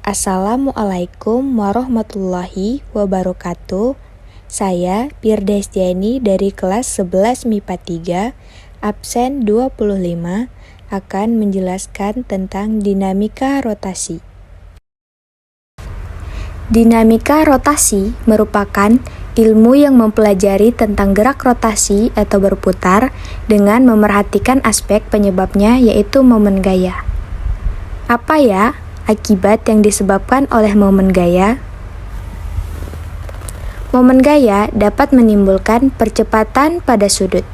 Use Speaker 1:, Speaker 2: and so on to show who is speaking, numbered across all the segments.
Speaker 1: Assalamualaikum warahmatullahi wabarakatuh. Saya Firdesjani dari kelas 11 MIPA 3, absen 25, akan menjelaskan tentang dinamika rotasi. Dinamika rotasi merupakan ilmu yang mempelajari tentang gerak rotasi atau berputar dengan memerhatikan aspek penyebabnya, yaitu momen gaya. Apa ya akibat yang disebabkan oleh momen gaya? Momen gaya dapat menimbulkan percepatan pada sudut.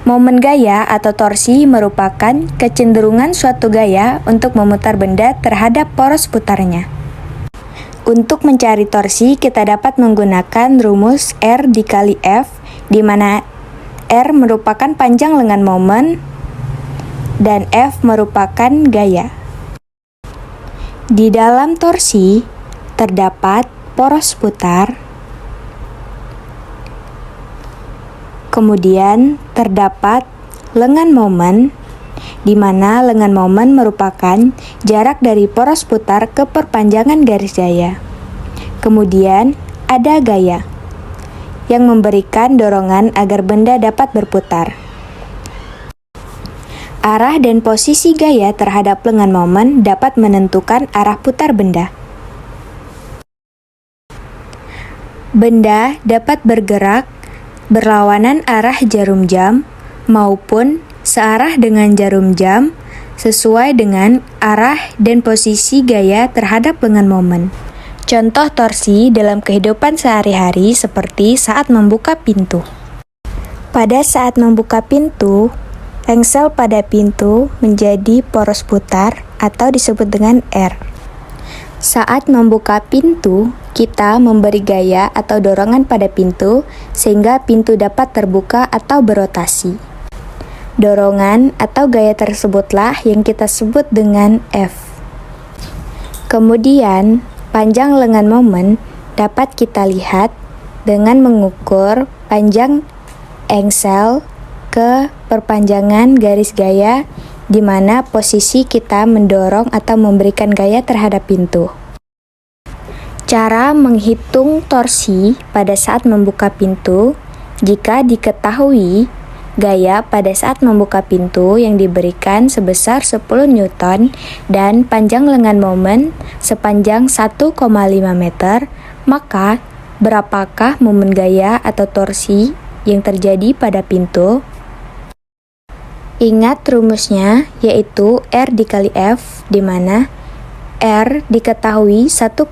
Speaker 1: Momen gaya atau torsi merupakan kecenderungan suatu gaya untuk memutar benda terhadap poros putarnya. Untuk mencari torsi, kita dapat menggunakan rumus R dikali F, di mana R merupakan panjang lengan momen dan F merupakan gaya. Di dalam torsi, terdapat poros putar, kemudian terdapat lengan momen, di mana lengan momen merupakan jarak dari poros putar ke perpanjangan garis gaya. Kemudian ada gaya, yang memberikan dorongan agar benda dapat berputar. Arah dan posisi gaya terhadap lengan momen dapat menentukan arah putar benda. Benda dapat bergerak berlawanan arah jarum jam maupun searah dengan jarum jam sesuai dengan arah dan posisi gaya terhadap lengan momen. Contoh torsi dalam kehidupan sehari-hari seperti saat membuka pintu. Pada saat membuka pintu, engsel pada pintu menjadi poros putar atau disebut dengan R. Saat membuka pintu, kita memberi gaya atau dorongan pada pintu sehingga pintu dapat terbuka atau berotasi. Dorongan atau gaya tersebutlah yang kita sebut dengan F. Kemudian, panjang lengan momen dapat kita lihat dengan mengukur panjang engsel ke perpanjangan garis gaya, di mana posisi kita mendorong atau memberikan gaya terhadap pintu. Cara menghitung torsi pada saat membuka pintu, jika diketahui gaya pada saat membuka pintu yang diberikan sebesar 10 Newton dan panjang lengan momen sepanjang 1,5 meter, maka berapakah momen gaya atau torsi yang terjadi pada pintu? Ingat rumusnya, yaitu R dikali F, di mana R diketahui 1,5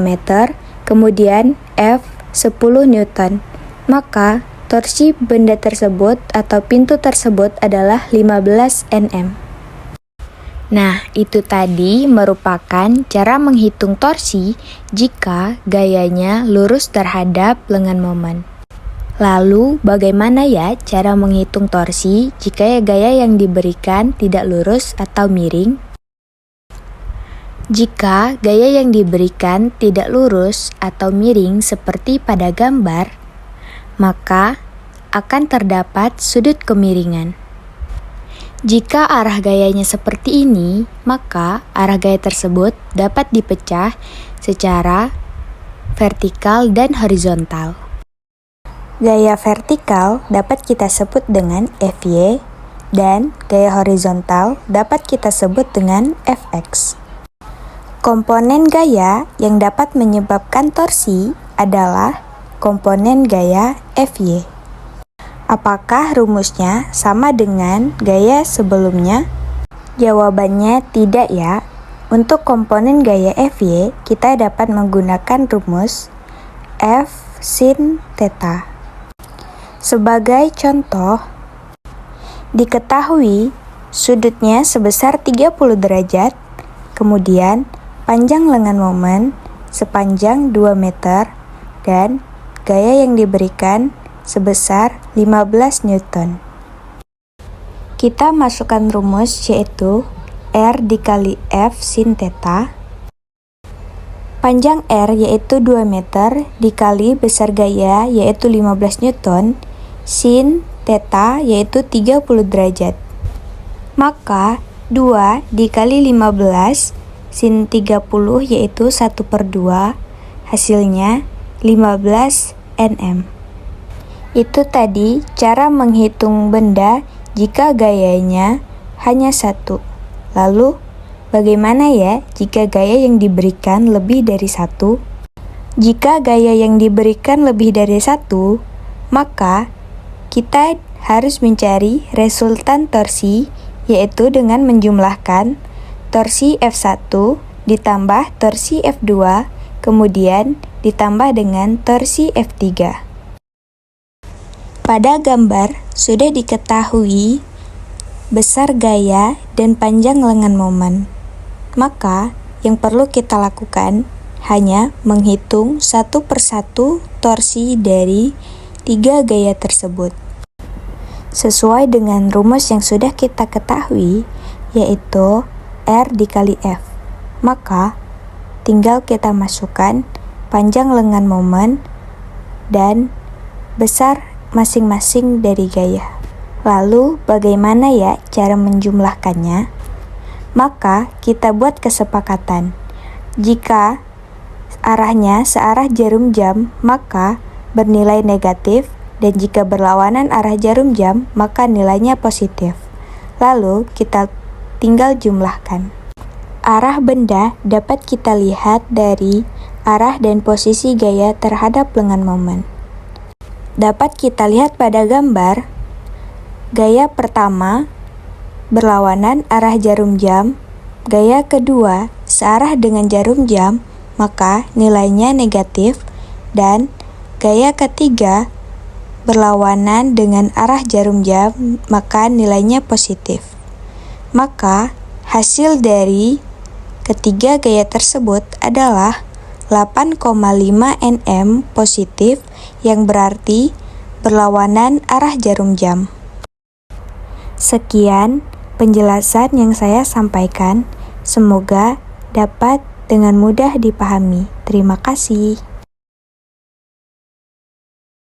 Speaker 1: meter, kemudian F 10 Newton. Maka, torsi benda tersebut atau pintu tersebut adalah 15 Nm. Nah, itu tadi merupakan cara menghitung torsi jika gayanya lurus terhadap lengan momen. Lalu, bagaimana ya cara menghitung torsi jika gaya yang diberikan tidak lurus atau miring? Jika gaya yang diberikan tidak lurus atau miring seperti pada gambar, maka akan terdapat sudut kemiringan. Jika arah gayanya seperti ini, maka arah gaya tersebut dapat dipecah secara vertikal dan horizontal. Gaya vertikal dapat kita sebut dengan Fy dan gaya horizontal dapat kita sebut dengan Fx. Komponen gaya yang dapat menyebabkan torsi adalah komponen gaya Fy. Apakah rumusnya sama dengan gaya sebelumnya? Jawabannya tidak ya. Untuk komponen gaya Fy, kita dapat menggunakan rumus F sin theta. Sebagai contoh, diketahui sudutnya sebesar 30 derajat, kemudian panjang lengan momen sepanjang 2 meter, dan gaya yang diberikan sebesar 15 Newton. Kita masukkan rumus yaitu R dikali F sin theta. Panjang R yaitu 2 meter dikali besar gaya yaitu 15 Newton, sin theta yaitu 30 derajat. Maka 2 dikali 15 sin 30 yaitu 1/2, hasilnya 15 nm. Itu tadi cara menghitung benda jika gayanya hanya satu. Lalu, bagaimana ya jika gaya yang diberikan lebih dari satu? Jika gaya yang diberikan lebih dari satu, maka kita harus mencari resultan torsi, yaitu dengan menjumlahkan torsi F1 ditambah torsi F2, kemudian ditambah dengan torsi F3. Pada gambar sudah diketahui besar gaya dan panjang lengan momen. Maka yang perlu kita lakukan hanya menghitung satu persatu torsi dari 3 gaya tersebut. Sesuai dengan rumus yang sudah kita ketahui, yaitu R dikali F. Maka, tinggal kita masukkan panjang lengan momen dan besar masing-masing dari gaya. Lalu, bagaimana ya cara menjumlahkannya? Maka, kita buat kesepakatan. Jika arahnya searah jarum jam, maka bernilai negatif, dan jika berlawanan arah jarum jam, maka nilainya positif. Lalu, kita tinggal jumlahkan. Arah benda dapat kita lihat dari arah dan posisi gaya terhadap lengan momen. Dapat kita lihat pada gambar, gaya pertama berlawanan arah jarum jam, gaya kedua searah dengan jarum jam, maka nilainya negatif, dan gaya ketiga berlawanan dengan arah jarum jam, maka nilainya positif. Maka hasil dari ketiga gaya tersebut adalah 8,5 nm positif, yang berarti berlawanan arah jarum jam. Sekian penjelasan yang saya sampaikan, semoga dapat dengan mudah dipahami. Terima kasih.